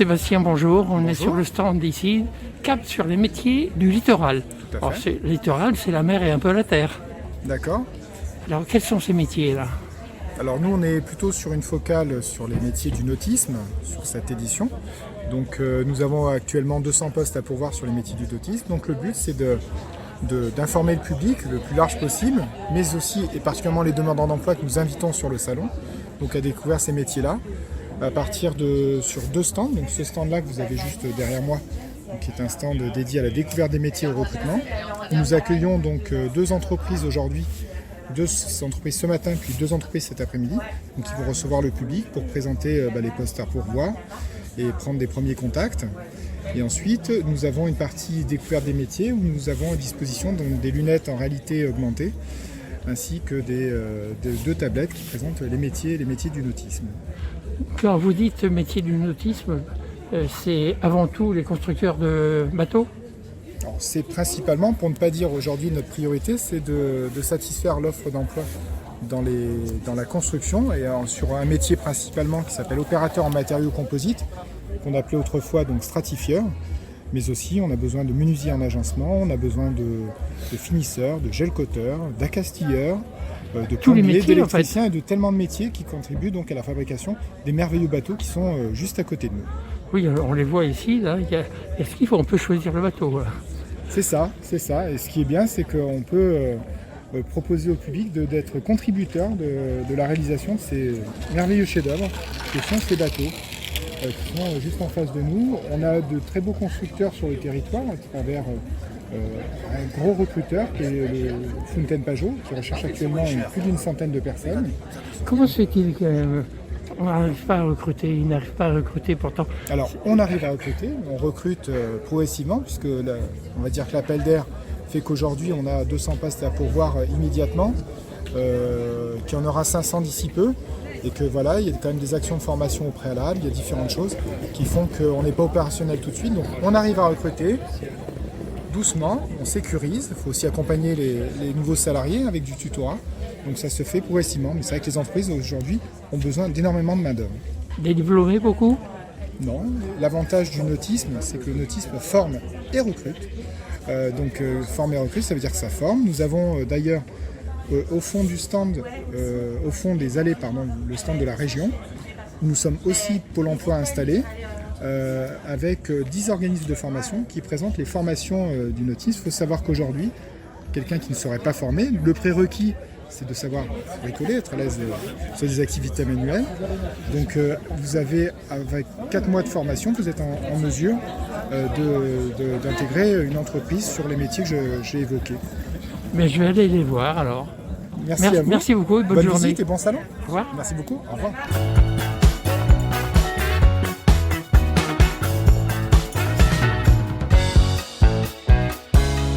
Sébastien, bonjour. On est Bonjour. sur le stand ici, cap sur les métiers du littoral. Tout à Alors, fait. le littoral, c'est la mer et un peu la terre. D'accord. Alors, quels sont ces métiers-là? Alors nous, on est plutôt sur une focale sur les métiers du nautisme, sur cette édition. Donc nous avons actuellement 200 postes à pourvoir sur les métiers du nautisme. Donc le but, c'est d'informer le public le plus large possible, mais aussi et particulièrement les demandeurs d'emploi que nous invitons sur le salon, donc à découvrir ces métiers-là, à partir sur 2 stands. Donc ce stand-là que vous avez juste derrière moi, donc, qui est un stand dédié à la découverte des métiers et au recrutement. Nous accueillons donc 2 entreprises aujourd'hui, 2 entreprises ce matin, puis 2 entreprises cet après-midi, donc qui vont recevoir le public pour présenter les postes à pourvoir et prendre des premiers contacts. Et ensuite, nous avons une partie découverte des métiers où nous avons à disposition donc, des lunettes en réalité augmentée, ainsi que 2 tablettes qui présentent les métiers du nautisme. Quand vous dites métier du nautisme, c'est avant tout les constructeurs de bateaux? Alors, c'est principalement, pour ne pas dire aujourd'hui notre priorité, c'est de satisfaire l'offre d'emploi dans la construction et sur un métier principalement qui s'appelle opérateur en matériaux composites, qu'on appelait autrefois donc stratifieur, mais aussi on a besoin de menuisiers en agencement, on a besoin de finisseurs, de gel-cotteurs, d'accastilleurs, de Tous les plombiers, métiers, d'électriciens en et de tellement de métiers qui contribuent donc à la fabrication des merveilleux bateaux qui sont juste à côté de nous. Oui, alors, on les voit ici. Là. Est-ce qu'on peut choisir le bateau? C'est ça. Et ce qui est bien, c'est qu'on peut proposer au public d'être contributeur de la réalisation de ces merveilleux chefs-d'œuvre que sont ces bateaux qui sont juste en face de nous. On a de très beaux constructeurs sur le territoire à travers un gros recruteur qui est le Fontaine Pajot, qui recherche actuellement plus d'une centaine de personnes. Comment se fait-il qu'on n'arrive pas à recruter? Ils n'arrivent pas à recruter pourtant. Alors, on arrive à recruter, on recrute progressivement, puisque on va dire que l'appel d'air fait qu'aujourd'hui, on a 200 postes à pourvoir immédiatement, qu'il y en aura 500 d'ici peu, et que voilà, il y a quand même des actions de formation au préalable, il y a différentes choses qui font qu'on n'est pas opérationnel tout de suite. Donc, on arrive à recruter doucement, on sécurise, il faut aussi accompagner les nouveaux salariés avec du tutorat, donc ça se fait progressivement, mais c'est vrai que les entreprises aujourd'hui ont besoin d'énormément de main-d'œuvre. Des diplômés, beaucoup? Non, l'avantage du nautisme, c'est que le nautisme forme et recrute. Forme et recrute, ça veut dire que ça forme. Nous avons d'ailleurs au fond du stand, au fond des allées, le stand de la région, où nous sommes aussi Pôle emploi installés, avec 10 organismes de formation qui présentent les formations du nautisme. Il faut savoir qu'aujourd'hui, quelqu'un qui ne serait pas formé, le prérequis, c'est de savoir bricoler, être à l'aise sur des activités manuelles. Donc vous avez, avec 4 mois de formation, vous êtes en mesure d'intégrer une entreprise sur les métiers que j'ai évoqués. Mais je vais aller les voir alors. Merci à vous. Merci beaucoup et bonne journée. Visite et bon salon. Au revoir. Merci beaucoup. Au revoir.